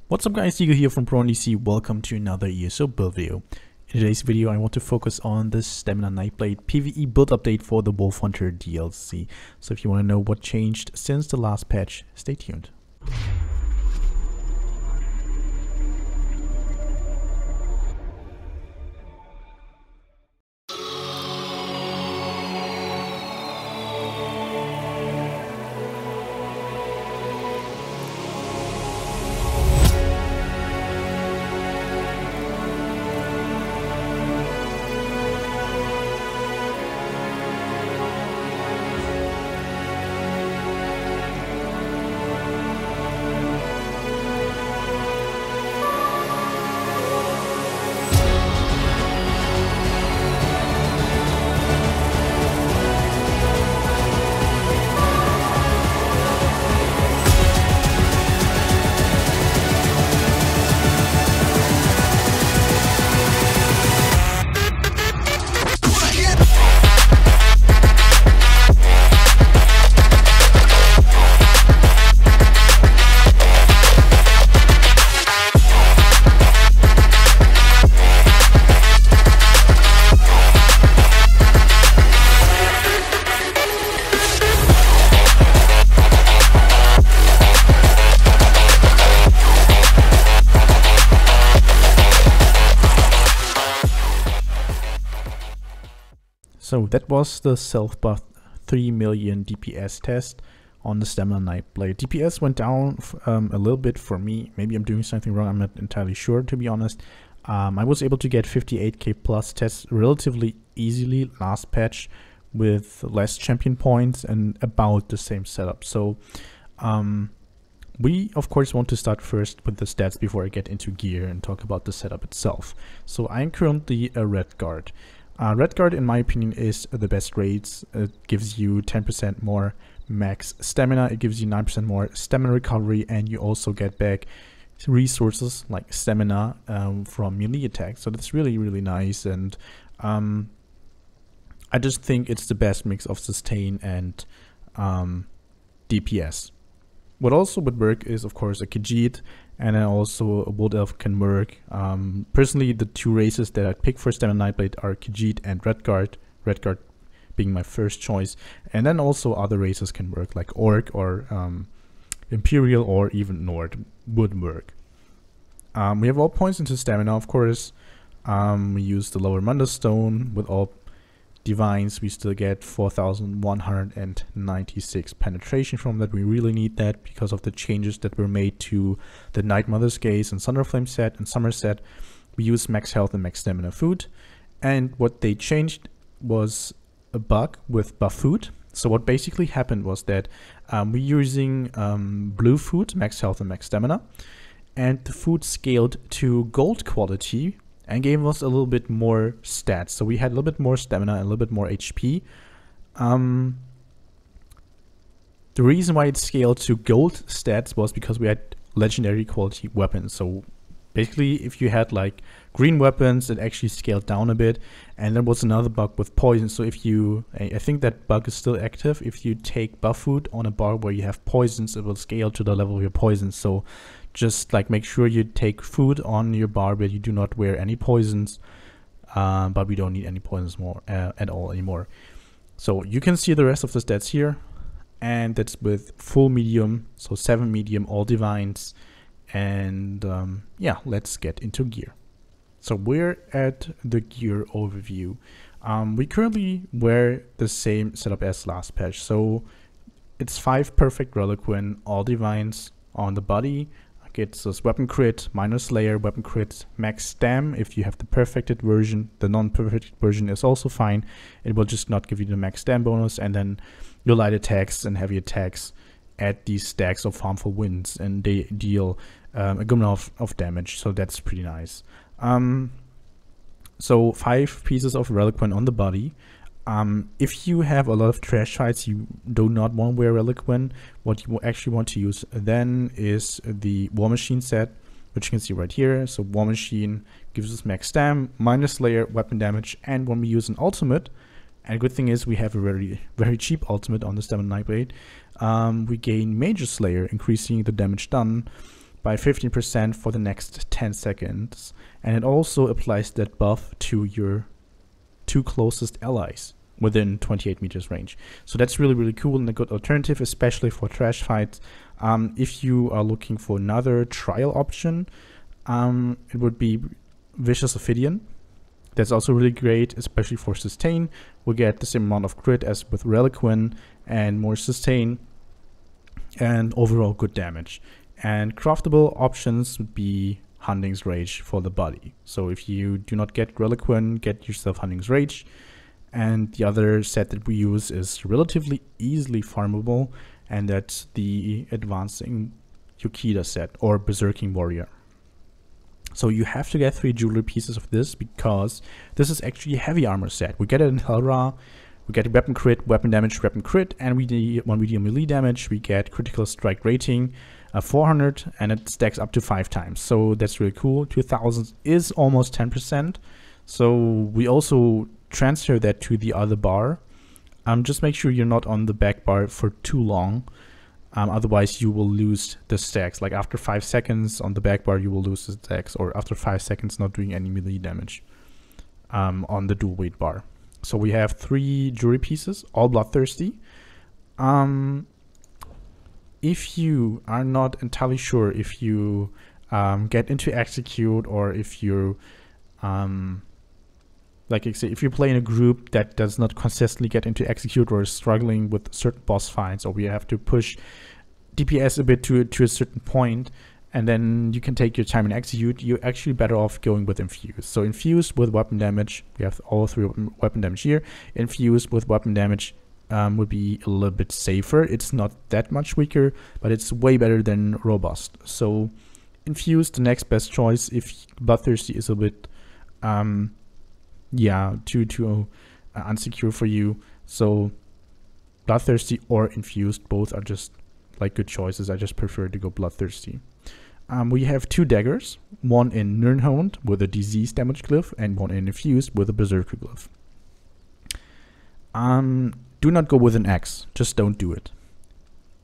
What's up guys, Diego here from ProNDC. Welcome to another ESO build video. In today's video I want to focus on the Stamina Nightblade PVE build update for the Wolfhunter DLC. So if you want to know what changed since the last patch, stay tuned. So that was the self-buff 3 million DPS test on the Stamina Nightblade. DPS went down a little bit for me. Maybe I'm doing something wrong, I'm not entirely sure, to be honest. I was able to get 58k plus tests relatively easily last patch with less champion points and about the same setup. So we of course want to start first with the stats before I get into gear and talk about the setup itself. So I'm currently a red guard. Red guard, in my opinion, is the best raids. It gives you 10% more max stamina, it gives you 9% more stamina recovery, and you also get back resources like stamina from melee attacks. So that's really, really nice, and I just think it's the best mix of sustain and DPS. What also would work is, of course, a Khajiit, and then also a Wood Elf can work. Personally, the two races that I pick for Stamina Nightblade are Khajiit and Red Guard being my first choice. And then also other races can work, like Orc or Imperial or even Nord would work. We have all points into Stamina, of course. We use the Lower Munda Stone. With all Divines, we still get 4,196 penetration from that. We really need that because of the changes that were made to the Night Mother's Gaze and Thunderflame set and Summer set. We use max health and max stamina food, and what they changed was a bug with buff food. So what basically happened was that we're using blue food, max health and max stamina, and the food scaled to gold quality and gave us a little bit more stats. So we had a little bit more stamina and a little bit more HP. The reason why it scaled to gold stats was because we had legendary quality weapons. So basically, if you had like green weapons, it actually scaled down a bit. And there was another bug with poison. So if you, I think that bug is still active. If you take buff food on a bar where you have poisons, it will scale to the level of your poisons. So just like make sure you take food on your bar where you do not wear any poisons, but we don't need any poisons more at all anymore. So you can see the rest of the stats here, and that's with full medium, so 7 medium, all divines, and yeah, let's get into gear. So we're at the gear overview. We currently wear the same setup as last patch, so it's 5 perfect Reliquin, all divines on the body. Gets us weapon crit, minor slayer, weapon crit, max stam. If you have the perfected version, the non-perfected version is also fine. It will just not give you the max stam bonus, and then your light attacks and heavy attacks add these stacks of harmful winds, and they deal a good amount of damage, so that's pretty nice. So 5 pieces of Reliquin on the body. If you have a lot of trash fights, you do not want to wear Reliquin. What you actually want to use then is the War Machine set, which you can see right here. So War Machine gives us max stam, minor slayer, weapon damage, and when we use an ultimate, and good thing is we have a very cheap ultimate on the Stamina Nightblade, we gain Major Slayer, increasing the damage done by 15% for the next 10 seconds. And it also applies that buff to your 2 closest allies within 28 meters range. So that's really, really cool and a good alternative, especially for trash fights. If you are looking for another trial option, it would be Vicious Ophidian. That's also really great, especially for sustain. We get the same amount of crit as with Reliquin and more sustain and overall good damage. And craftable options would be Hunting's Rage for the body. So if you do not get Reliquin, get yourself Hunting's Rage. And the other set that we use is relatively easily farmable, and that's the Advancing Yukida set or Berserking Warrior. So you have to get 3 jewelry pieces of this because this is actually a heavy armor set. We get it in Hellra, we get weapon crit, weapon damage, weapon crit, and when we deal melee damage, we get critical strike rating 400, and it stacks up to 5 times. So that's really cool. 2000 is almost 10%. So we also transfer that to the other bar. Just make sure you're not on the back bar for too long. Otherwise you will lose the stacks. Like after 5 seconds on the back bar, you will lose the stacks, or after 5 seconds not doing any melee damage on the dual weight bar. So we have 3 jewelry pieces, all bloodthirsty. If you are not entirely sure if you get into execute, or if you like I say, if you play in a group that does not consistently get into execute or is struggling with certain boss fights, or we have to push DPS a bit to a certain point, and then you can take your time and execute, you're actually better off going with Infused. So Infused with weapon damage, we have all 3 weapon damage here. Infused with weapon damage would be a little bit safer. It's not that much weaker, but it's way better than Robust. So Infused, the next best choice if Bloodthirsty is a bit too unsecure for you. So Bloodthirsty or Infused, both are just like good choices. I just prefer to go Bloodthirsty. We have 2 daggers, one in Nirnhound with a disease damage glyph and one in Infused with a Berserker glyph. Do not go with an axe, just don't do it.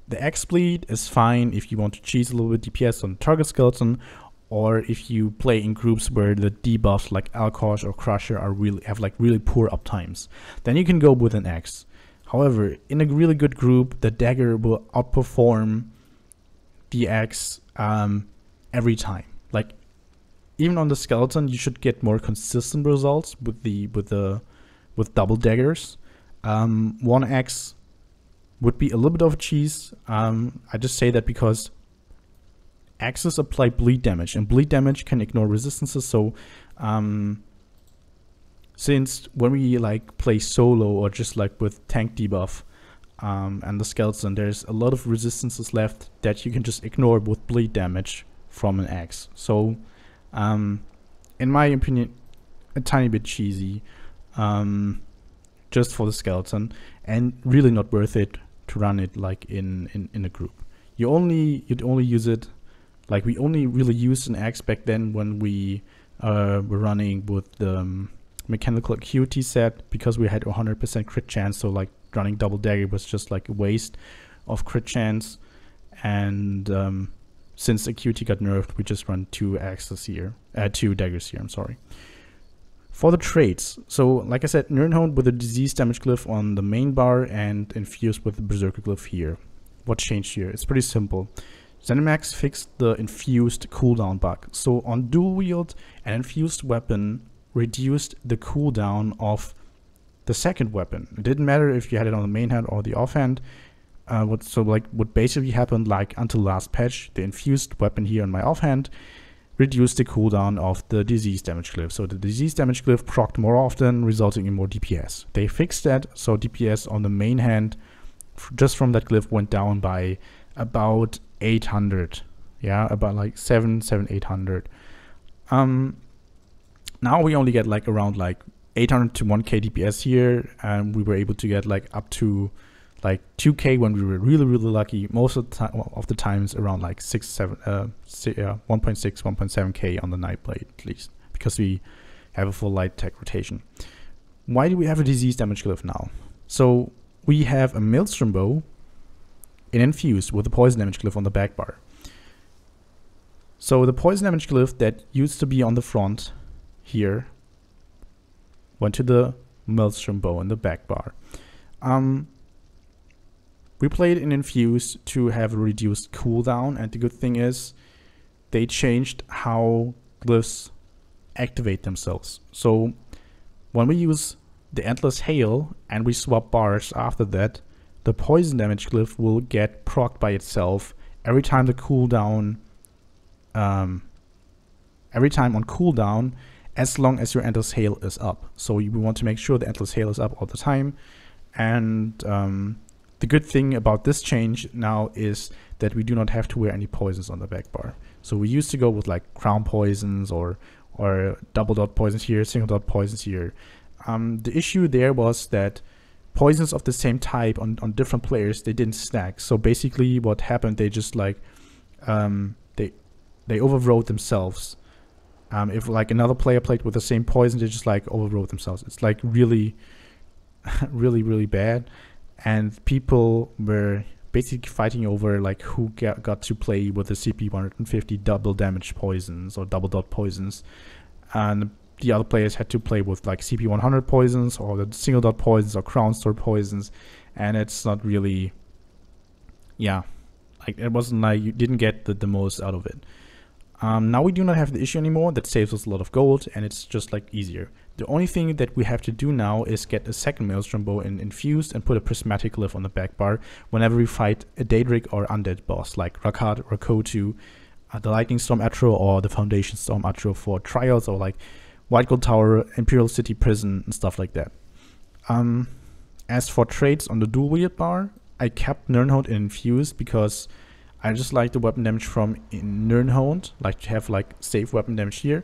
The axe bleed is fine if you want to cheese a little bit DPS on the target skeleton, or if you play in groups where the debuffs like Alkosh or Crusher are really poor uptimes. Then you can go with an axe. However, in a really good group, the dagger will outperform the axe every time. Like even on the skeleton, you should get more consistent results with double daggers. One axe would be a little bit of a cheese. I just say that because axes apply bleed damage, and bleed damage can ignore resistances. So since when we like play solo or just like with tank debuff and the skeleton, there's a lot of resistances left that you can just ignore with bleed damage from an axe. So in my opinion, a tiny bit cheesy just for the skeleton, and really not worth it to run it like in a group. You'd only use it, like we only really used an axe back then when we were running with the mechanical acuity set, because we had 100% crit chance. So like running double dagger was just like a waste of crit chance, and since acuity got nerfed, we just run 2 daggers here. I'm sorry. For the traits, so like I said, Nirnhound with a disease damage glyph on the main bar and Infused with the Berserker glyph here. What changed here? It's pretty simple. ZeniMax fixed the Infused cooldown bug. So on dual wield, an Infused weapon reduced the cooldown of the second weapon. It didn't matter if you had it on the main hand or the offhand. What basically happened, like until last patch, the Infused weapon here on my offhand reduce the cooldown of the disease damage glyph. So the disease damage glyph procced more often, resulting in more DPS. They fixed that, so DPS on the main hand just from that glyph went down by about 800. Yeah, about like 800. Now we only get like around like 800 to 1k DPS here, and we were able to get like up to like 2k when we were really lucky. Most of the times around like 1.6 1.7k on the Nightblade, at least, because we have a full light tech rotation. Why do we have a disease damage glyph now? So we have a Maelstrom bow in Infused with a poison damage glyph on the back bar. So the poison damage glyph that used to be on the front here went to the Maelstrom bow in the back bar. We played in Infused to have a reduced cooldown, and the good thing is they changed how glyphs activate themselves. So when we use the Endless Hail and we swap bars after that, the poison damage glyph will get procced by itself every time the cooldown, every time on cooldown, as long as your Endless Hail is up. So we want to make sure the Endless Hail is up all the time. And the good thing about this change now is that we do not have to wear any poisons on the back bar. So we used to go with like crown poisons or double dot poisons here, single dot poisons here. The issue there was that poisons of the same type on different players, they didn't stack. So basically what happened, they just like they overrode themselves. If like another player played with the same poison, they just like overrode themselves. It's like really really bad, and people were basically fighting over like who got to play with the CP 150 double damage poisons or double dot poisons, and the other players had to play with like CP 100 poisons or the single dot poisons or crown sword poisons, and it's not really, yeah, like it wasn't like you didn't get the most out of it. Now we do not have the issue anymore. That saves us a lot of gold, and it's just like easier. The only thing that we have to do now is get a second Maelstrom bow Infused and put a prismatic glyph on the back bar whenever we fight a Daedric or undead boss like Rakat or Kotu, the Lightning Storm Atro or the Foundation Storm Atro for trials, or like White Gold Tower, Imperial City Prison and stuff like that. As for traits on the dual wield bar, I kept Nirnhold Infused because I just like the weapon damage from Nirnhold, like to have like safe weapon damage here.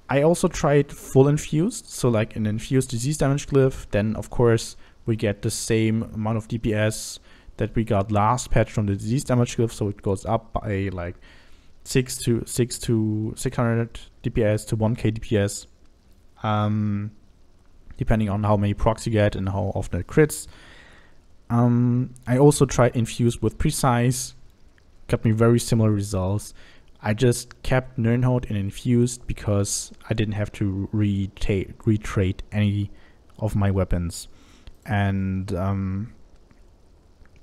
I also tried full Infused, so like an Infused disease damage glyph, then of course we get the same amount of DPS that we got last patch from the disease damage glyph, so it goes up by like 600 DPS to 1k DPS, depending on how many procs you get and how often it crits. I also tried Infused with Precise, got me very similar results. I just kept Nirnhold in Infused because I didn't have to retrade any of my weapons, and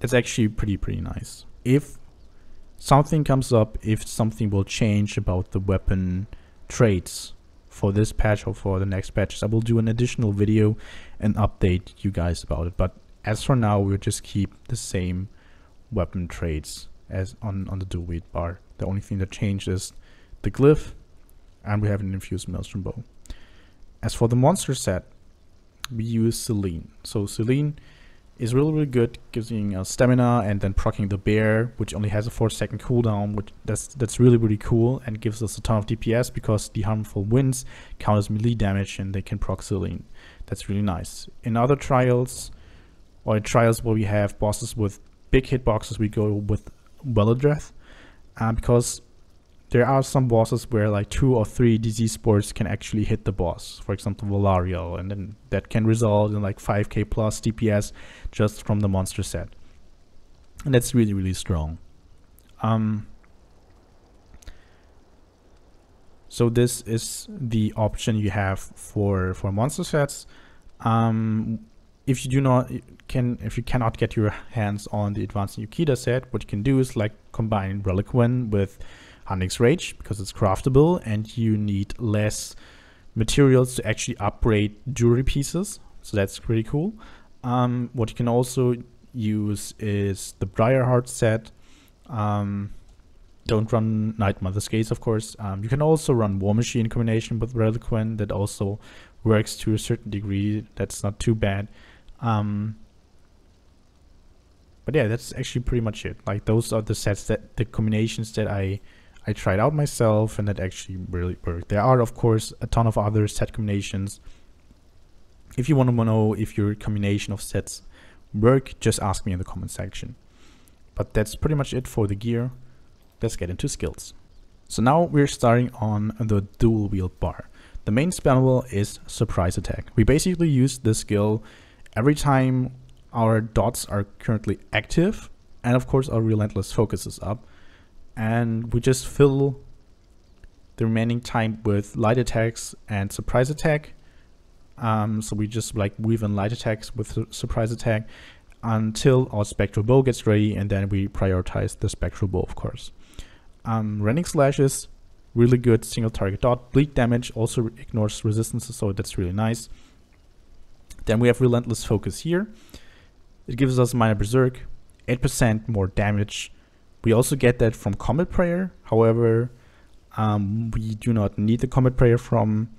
that's actually pretty nice. If something comes up, if something will change about the weapon traits for this patch or for the next patches, I will do an additional video and update you guys about it. But as for now, we'll just keep the same weapon traits as on the dual wield bar. The only thing that changed is the glyph, and we have an Infused Maelstrom bow. As for the monster set, we use Selene. So Selene is really good, giving us stamina and then proccing the bear, which only has a 4-second cooldown, which that's really cool, and gives us a ton of DPS because the harmful winds count as melee damage and they can proc Selene. That's really nice. In other trials, or in trials where we have bosses with big hitboxes, we go with Veladreth, because there are some bosses where like 2 or 3 disease spores can actually hit the boss, for example Valarial, and then that can result in like 5k plus DPS just from the monster set, and that's really strong. So this is the option you have for monster sets. If you cannot get your hands on the Advanced Yukita set, what you can do is like combine Reliquin with Hunting's Rage because it's craftable and you need less materials to actually upgrade jewelry pieces. So that's pretty cool. What you can also use is the Briarheart set. Don't run Night Mother's Gaze, of course. You can also run War Machine in combination with Reliquin. That also works to a certain degree. That's not too bad. But yeah, that's actually pretty much it. Like those are the sets, that the combinations that I tried out myself and that actually really worked. There are of course a ton of other set combinations. If you want to know if your combination of sets work, just ask me in the comment section. But that's pretty much it for the gear. Let's get into skills. So now we're starting on the dual wield bar. The main spammable is Surprise Attack. We basically use this skill every time our dots are currently active, and of course our Relentless Focus is up, and we just fill the remaining time with light attacks and surprise attack. So we just like weave in light attacks with surprise attack until our spectral bow gets ready, and then we prioritize the spectral bow, of course. Rending slashes, really good single target dot. Bleak damage also ignores resistances, so that's really nice. Then we have relentless focus here. It gives us minor berserk, 8% more damage. We also get that from combat prayer. However, we do not need the combat prayer from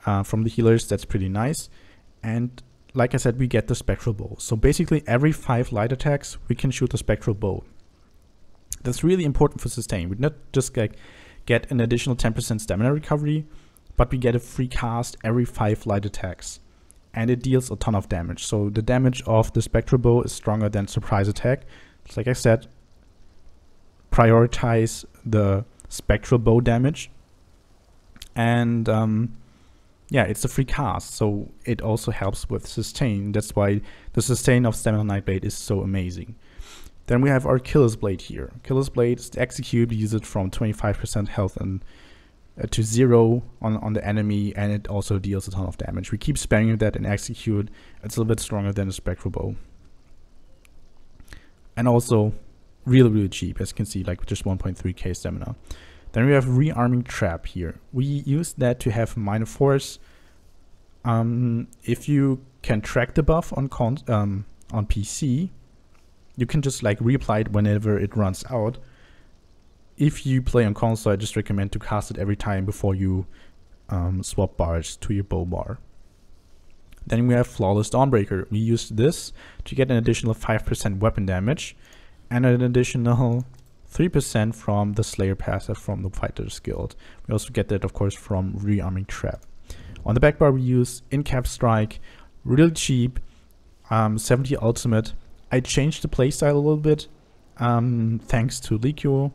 the healers. That's pretty nice. And like I said, we get the spectral bow. So basically every 5 light attacks, we can shoot the spectral bow. That's really important for sustain. We not just like get an additional 10% stamina recovery, but we get a free cast every 5 light attacks. And it deals a ton of damage. So the damage of the spectral bow is stronger than surprise attack. So like I said, prioritize the spectral bow damage. And yeah, it's a free cast, so it also helps with sustain. That's why the sustain of Stamina Nightblade is so amazing. Then we have our Killer's Blade here. Killer's Blade is to execute, use it from 25% health and to 0 on the enemy, and it also deals a ton of damage. We keep spamming that in execute. It's a little bit stronger than the spectral bow. And also really, really cheap, as you can see, like just 1.3k stamina. Then we have Rearming Trap here. We use that to have minor force. If you can track the buff on PC, you can just like reapply it whenever it runs out. If you play on console, I just recommend to cast it every time before you swap bars to your bow bar. Then we have Flawless Dawnbreaker. We use this to get an additional 5% weapon damage and an additional 3% from the Slayer passive from the Fighter's Guild. We also get that, of course, from Rearming Trap. On the back bar, we use In-Cap Strike, really cheap, 70 ultimate. I changed the playstyle a little bit, thanks to Likyo.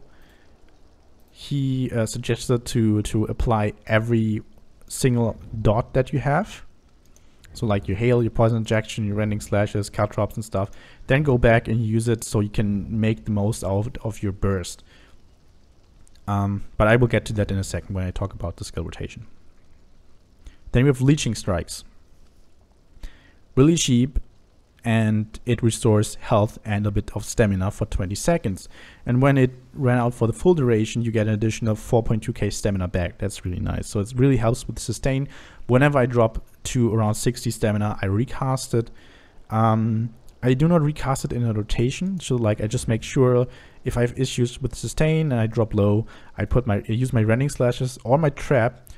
He suggested to apply every single dot that you have. So like your hail, your poison injection, your rending slashes, cut drops and stuff. Then go back and use it so you can make the most out of your burst. But I will get to that in a second when I talk about the skill rotation. Then we have Leeching Strikes. Really cheap, and it restores health and a bit of stamina for 20 seconds. And when it ran out for the full duration, you get an additional 4.2k stamina back. That's really nice. So it really helps with sustain. Whenever I drop to around 60 stamina, I recast it. I do not recast it in a rotation. So like I just make sure if I have issues with sustain and I drop low, I use my rending slashes or my trap,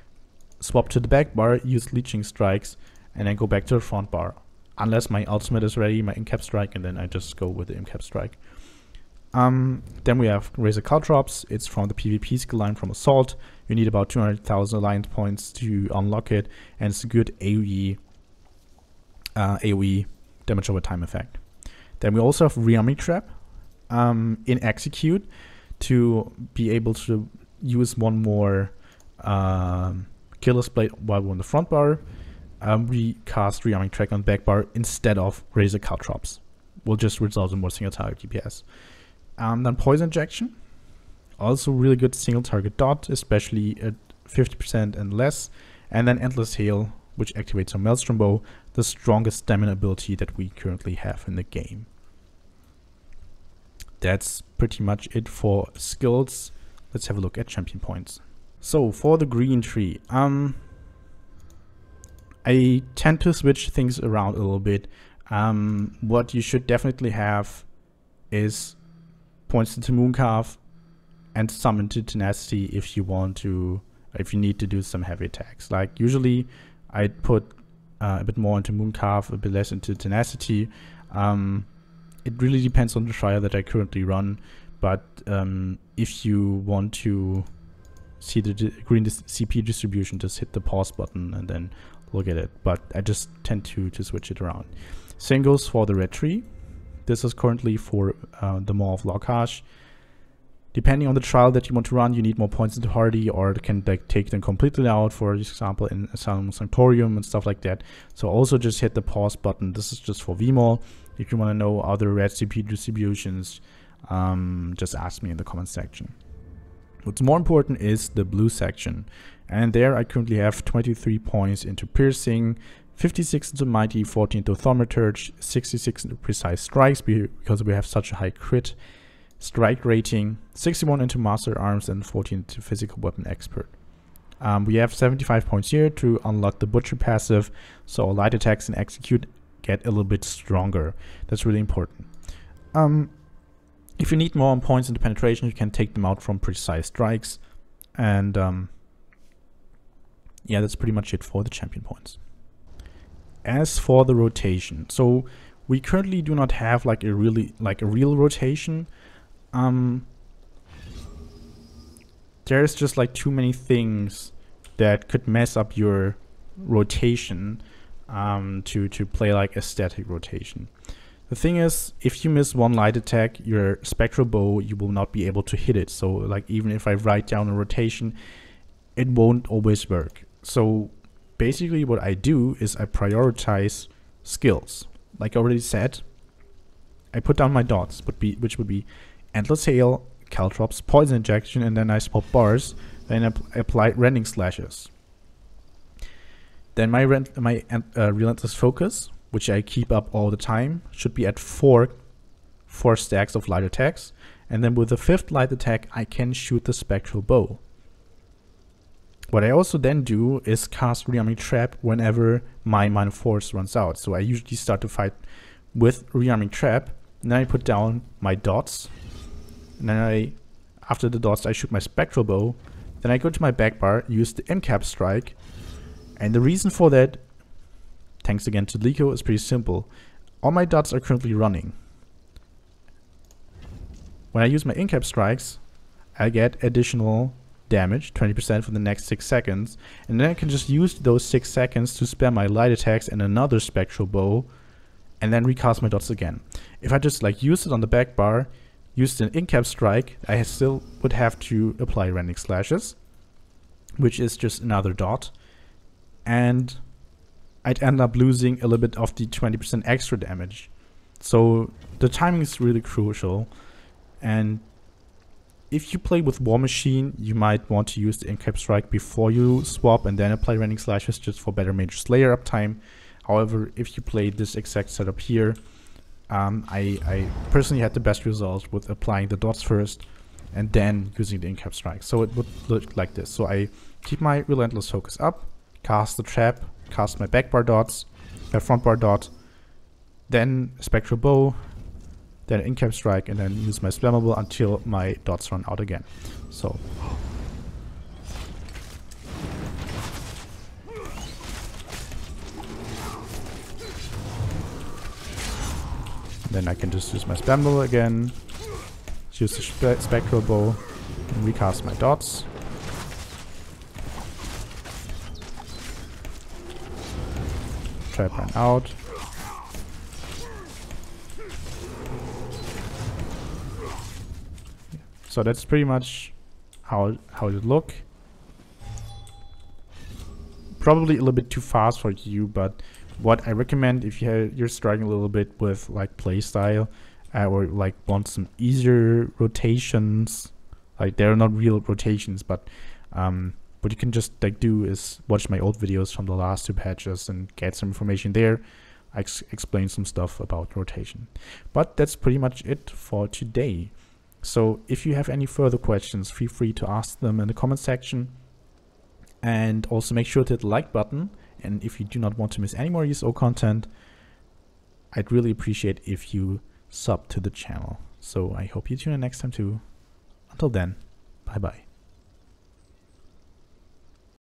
swap to the back bar, use Leeching Strikes, and then go back to the front bar. Unless my ultimate is ready, my In-Cap Strike, and then I just go with the In-Cap Strike. Then we have Razor Caltrops. It's from the PvP skill line from Assault. You need about 200,000 alliance points to unlock it, and it's a good AoE damage over time effect. Then we also have Rearming Trap in Execute to be able to use one more Killer's Blade while we're on the front bar. We cast Rearming Trap on the back bar instead of Razor Caltrops. Will just result in more single target DPS. Then Poison Injection. Also really good single target dot, especially at 50% and less. And then Endless Hail, which activates our Maelstrom Bow, the strongest stamina ability that we currently have in the game. That's pretty much it for skills. Let's have a look at champion points. So for the green tree, I tend to switch things around a little bit. What you should definitely have is points into Mooncalf and some into Tenacity if you need to do some heavy attacks. Like usually I'd put a bit more into Mooncalf, a bit less into Tenacity. It really depends on the trial that I currently run, but if you want to see the green CP distribution, just hit the pause button and then look at it. But I just tend to switch it around. Same goes for the red tree. This is currently for the Maw of Lockhart. Depending on the trial that you want to run, you need more points into Hardy, or can like take them completely out, for example in Asylum Sanctorium and stuff like that. So also just hit the pause button. This is just for VMAW. If you want to know other red CP distributions, just ask me in the comment section. What's more important is the blue section, and there I currently have 23 points into piercing, 56 into mighty, 14 into thaumaturge, 66 into precise strikes because we have such a high crit strike rating, 61 into master arms, and 14 into physical weapon expert. We have 75 points here to unlock the butcher passive, so our light attacks and execute get a little bit stronger. That's really important. If you need more points into penetration, you can take them out from precise strikes. And yeah, that's pretty much it for the champion points. As for the rotation, so we currently do not have like a real rotation. There's just like too many things that could mess up your rotation to play like a static rotation. The thing is, if you miss one light attack, your spectral bow, you will not be able to hit it. So like even if I write down a rotation, it won't always work. So basically what I do is I prioritize skills. Like I already said, I put down my dots, which would be Endless Hail, Caltrops, Poison Injection, and then I swap bars, then apply Rending Slashes. Then my Relentless Focus, which I keep up all the time, should be at 4 stacks of light attacks, and then with the 5th light attack I can shoot the Spectral Bow. What I also then do is cast Rearming Trap whenever my Minor Force runs out. So I usually start to fight with Rearming Trap, and then I put down my dots, and then after the dots I shoot my Spectral Bow, then I go to my back bar, use the Incap Strike, and the reason for that, thanks again to Lico, is pretty simple. All my dots are currently running. When I use my Incap Strikes, I get additional damage, 20% for the next 6 seconds, and then I can just use those 6 seconds to spam my light attacks and another Spectral Bow, and then recast my dots again. If I just like use it on the back bar, used an Incap Strike, I still would have to apply Rending Slashes, which is just another dot, and I'd end up losing a little bit of the 20% extra damage. So the timing is really crucial, and if you play with War Machine, you might want to use the Incap Strike before you swap and then apply Rending Slashes just for better Major Slayer uptime. However, if you play this exact setup here, I personally had the best results with applying the dots first and then using the Incap Strike. So it would look like this. So I keep my Relentless Focus up, cast the trap, cast my back bar dots, my front bar dot, then Spectral Bow, then Incap Strike, and then use my Spammable until my dots run out again. So then I can just use my Spammable again, use the Spectral Bow, and recast my dots. Trap run out. So that's pretty much how it would look. Probably a little bit too fast for you, but what I recommend if you're struggling a little bit with like playstyle or like want some easier rotations, like they're not real rotations, but what you can just like do is watch my old videos from the last 2 patches and get some information there. I explain some stuff about rotation. But that's pretty much it for today. So if you have any further questions, feel free to ask them in the comment section. And also make sure to hit the like button. And if you do not want to miss any more ESO content, I'd really appreciate if you sub to the channel. So I hope you tune in next time too. Until then, bye bye.